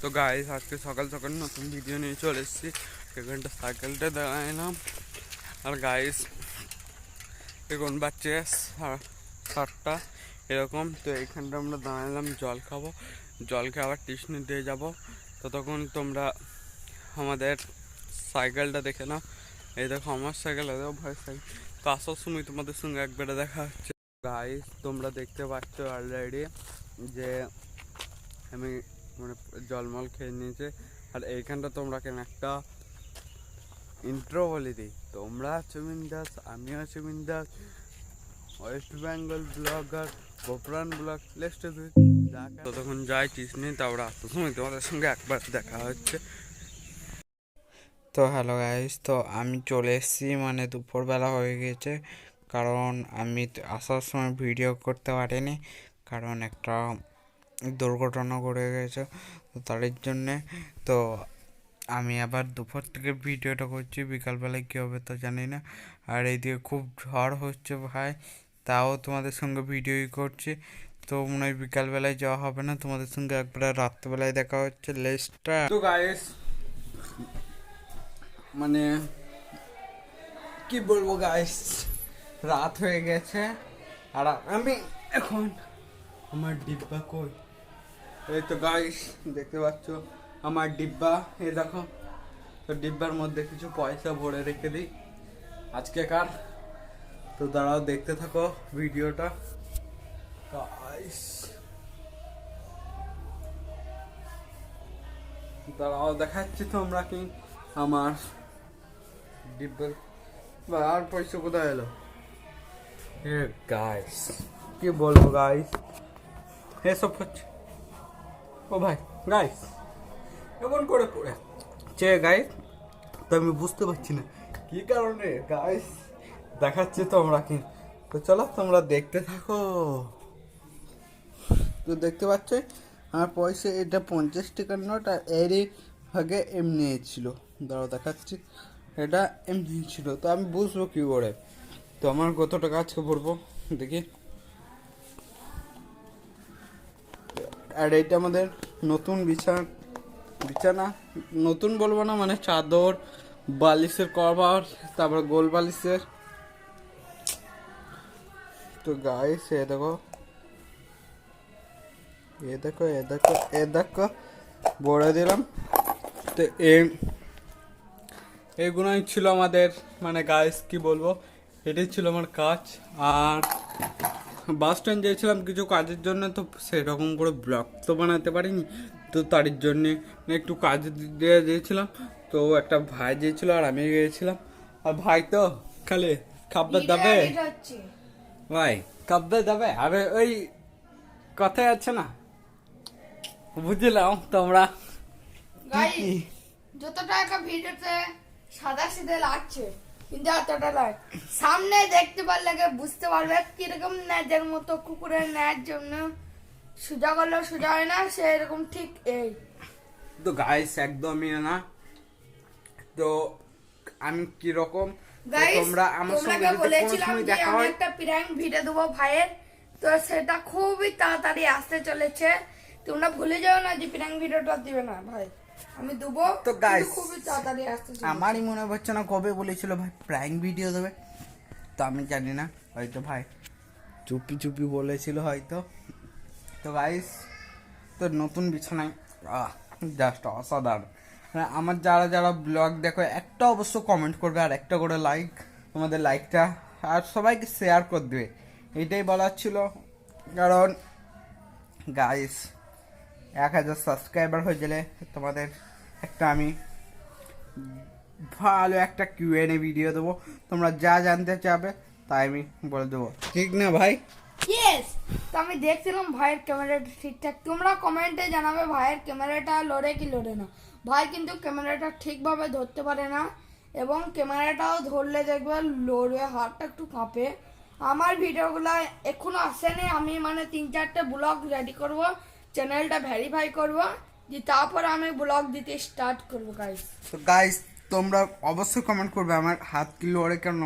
তো গাইস আজকে সকাল সকাল নতুন ভিডিও নিয়ে চলে এসেছি। এখানটা সাইকেলটা দাঁড়াইলাম আর গাইস এখন বাচ্চা 7টা এরকম। তো এইখানটা আমরা দাঁড়াইলাম জল খাবো, জল খেয়ে আবার টিউশনি দিয়ে যাবো। ততক্ষণ তোমরা আমাদের সাইকেলটা দেখে নাও। এই দেখো আমার সাইকেল, দেখো ভাইয়ের সাইকেল। তো আসার সময় তোমাদের সঙ্গে একবারে দেখা হচ্ছে। গাইস তোমরা দেখতে পাচ্ছ অলরেডি যে আমি মানে জলমল খেয়ে নিয়েছে। আর এইখানটা তোমরা কেন একটা ইন্ট্রো বলে দিই, তোমরা আছো বিন্দাস, আমিও আছি বিন্দাস, ওয়েস্ট বেঙ্গল ব্লগার গোপরান ব্লগ লেস্ট। ততক্ষণ যাই টিউশনি, তারপরে আসতে সময় তোমাদের সঙ্গে একবার দেখা হচ্ছে। তো হ্যালো গাইস, তো আমি চলে এসেছি, মানে দুপুরবেলা হয়ে গেছে। কারণ আমি আসার সময় ভিডিও করতে পারিনি, কারণ একটা দুর্ঘটনা ঘটে গেছে। তো তার জন্যে তো আমি আবার দুপুর থেকে ভিডিওটা করছি, বিকালবেলায় কী হবে তা জানি না। আর এইদিকে খুব ঝড় হচ্ছে ভাই, তাও তোমাদের সঙ্গে ভিডিওই করছি। তো মনে হয় বিকালবেলায় যাওয়া হবে না, তোমাদের সঙ্গে একবারে রাত্রেবেলায় দেখা হচ্ছে। লেসটা তো গাইস মানে কি বলবো গাইস, রাত হয়ে গেছে আর আমি এখন আমার ডিব্বা কই, এই তো গাইস দেখতে পাচ্ছ আমার ডিব্বা, এই দেখো। তো ডিব্বার মধ্যে কিছু পয়সা ভরে রেখে দিই আজকেকার। তো দাঁড়াও দেখতে থাকো ভিডিওটা গাইস, দাঁড়াও দেখাচ্ছি তোমরা কি আমার ডিব্বার। আর পয়সা কোথায় এলো গাইস, কি বলবো গাইস, এসব হচ্ছে। ও ভাই গাইস এমন করে পড়ে গাইস, তো আমি বুঝতে পারছি না কি কারণে গাইস দেখাচ্ছে তোমরা কি। তো চলো তোমরা দেখতে থাকো। তো দেখতে পাচ্ছ আমার পয়সা, এটা 50 টাকার নোট, আর এরই ভাগে এমনি ছিল। দাঁড়াও দেখাচ্ছি, এটা এমনি ছিল। তো আমি বুঝবো কি করে, তো আমার কত টাকা আজকে ভরবো দেখি। আর এইটা আমাদের নতুন বিছানা, নতুন বলবো না, মানে চাদর, বালিশের কভার, তারপর গোল বালিশের। তো গাইস এ দেখো, এ দেখো, এ দেখো, এ দেখো, বলে দিলাম। তো এইগুলোই ছিল আমাদের, মানে গাইস কি বলবো, এটাই ছিল আমার কাজ। আর বাস স্ট্যান্ড গিয়েছিলাম কিছু কাজের জন্য, তো সেরকম করে ব্লগ তো বানাতে পারিনি। তো তার জন্যে একটু কাজ দিয়ে দিয়েছিলাম। তো একটা ভাই দিয়েছিল আর আমি গিয়েছিলাম। আর ভাই তো খালি খাবার দাবে, ভাই খাবার দাবে, আরে ওই কথাই আছে না, বুঝলাম তোমরা যত টাকা ভিডিওতে সাদা সিধে লাগছে, কিন্তু এতটা লাগ সামনে দেখতে পারলে বুঝতে পারবে কিরকম ন্যাজের মতো, কুকুরের ন্যাজ জন্য সোজা করলেও সোজা হয় না, সেরকম ঠিক এই। তো গাইস একদমই না। তো আমি কিরকম, তোমরা আমার সঙ্গে বলেছিলাম যে আমি একটা প্র্যাঙ্ক ভিডিও দেবো ভাইয়ের, তো সেটা খুবই তাড়াতাড়ি আসতে চলেছে। তোমরা ভুলে যাও না যে প্র্যাঙ্ক ভিডিওটা দিবে না ভাই, আমি দেবো। তো গাইস খুবই তাড়াতাড়ি আসতে চলেছে। আমারই মনে হচ্ছে না কবে বলেছিল ভাই প্র্যাঙ্ক ভিডিও দেবে, তো আমি জানি না, হয়তো ভাই চুপি চুপি বলেছিল হয়তো। তো গাইস তো নতুন বিছানায় জাস্ট অসাধারণ। মানে আমার যারা যারা ব্লগ দেখো একটা অবশ্য কমেন্ট করবে, আর একটা করে লাইক, তোমাদের লাইকটা আর সবাইকে শেয়ার করে দেবে, এইটাই বলার ছিল। কারণ গাইস 1000 সাবস্ক্রাইবার হয়ে গেলে তোমাদের একটা আমি ভালো একটা কিউএনএ ভিডিও দেবো, তোমরা যা জানতে চাবে তাই আমি বলে দেবো, ঠিক না ভাই? ইয়েস। তো আমি দেখছিলাম ভাইয়ের ক্যামেরাটা ঠিকঠাক, তোমরা কমেন্টে জানাবে ভাইয়ের ক্যামেরাটা লড়ে কি লড়ে না। ভাই কিন্তু ক্যামেরাটা ঠিকভাবে ধরতে পারে না, এবং ক্যামেরাটাও ধরলে দেখবে লড়বে, হাতটা একটু কাঁপে। আমার ভিডিওগুলো এখনো আসেনি, আমি মানে 3-4টে ব্লগ রেডি করব, চ্যানেলটা ভেরিফাই করব, যে তারপর আমি ব্লগ দিতে স্টার্ট করবো গাইস। তো গাইস তোমরা অবশ্যই কমেন্ট করবে আমার হাত কি লড়ে কেন।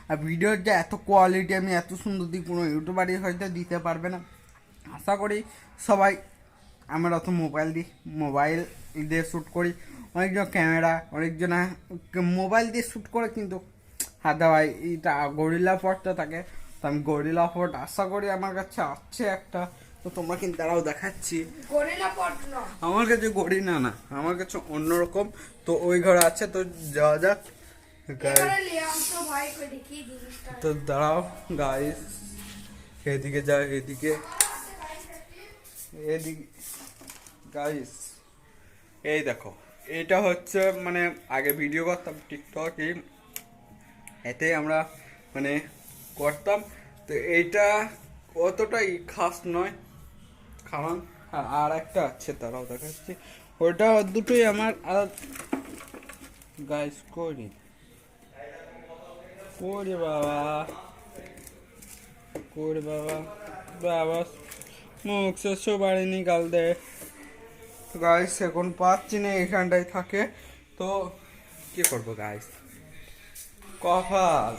আর ভিডিওর যে এত কোয়ালিটি আমি এত সুন্দর দিই কোনো ইউটিউবারই হয়তো দিতে পারবে না। আশা করি সবাই আমরা তো মোবাইল দিয়ে শ্যুট করি, অনেকজন ক্যামেরা, অনেকজন মোবাইল দিয়ে শ্যুট করে, কিন্তু হাতে ভাই এটা গরিলা ফোর্ডটা থাকে। তো আমি গরিলা ফোর্ড আশা করি আমার কাছে আছে একটা, তো তোমরা কিন্তু তারাও দেখাচ্ছি। গরিলা পট না, আমার কাছে গরিলা না, আমার কাছে অন্যরকম। তো ওই ঘরে আছে, তো যাওয়া যাক। এবারে নিয়ে আসো ভাই, কই দেখি জিনিসটা। তো দাঁড়াও গাইস, এদিকে যাও, এদিকে গাইস, এই দেখো, এটা হচ্ছে মানে আগে ভিডিও করতাম টিকটকে, এতে আমরা মানে করতাম। তো এইটা অতটাই খাস নয়, কারণ আর একটা আছে তারাও দেখাচ্ছি, ওটা দুটোই আমার। আর গাইস করি করে বাবা, করে বাবা, বাবা মুখ শেষও বাড়িনি গাল দে। গাইস এখন পাচ্ছি না, এখানটায় থাকে, তো কি করবো গাইস, কপাল।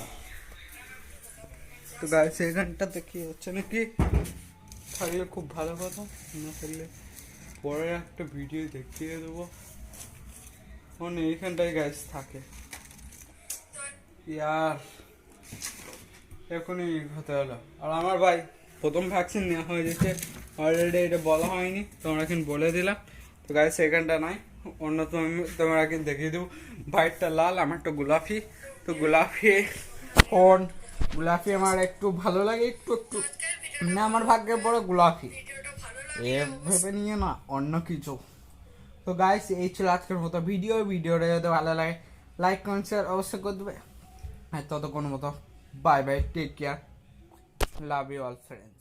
তো গাইস এখানটাতে কি হচ্ছে নাকি, থাকলে খুব ভালো কথা, না থাকলে পরে একটা ভিডিও দেখিয়ে দেবো। মানে এইখানটায় গাইস থাকে, ইয়ার এখনই হতে হলো। আর আমার ভাই প্রথম ভ্যাকসিন নেওয়া হয়ে গেছে অলরেডি, এটা বলা হয়নি, তোমরা কিন্তু বলে দিলাম। তো গাইস এখানটা নাই, অন্য তোমরা কিন্তু দেখিয়ে দেবো। ভাইটটা লাল, আমারটা গোলাপি। তো গোলাপি কোন গোলাপি আমার একটু ভালো লাগে, একটু একটু না, আমার ভাগ্যে বড় গোলাপি এ ভেবে নিয়ে না অন্য কিছু। তো গাইস এই ছিল আজকের মতো ভিডিওটা যদি ভালো লাগে লাইক কমেন্ট শেয়ার অবশ্যই করে দেবে। আর ততক্ষণ মতো bye bye, take care, love you all friend.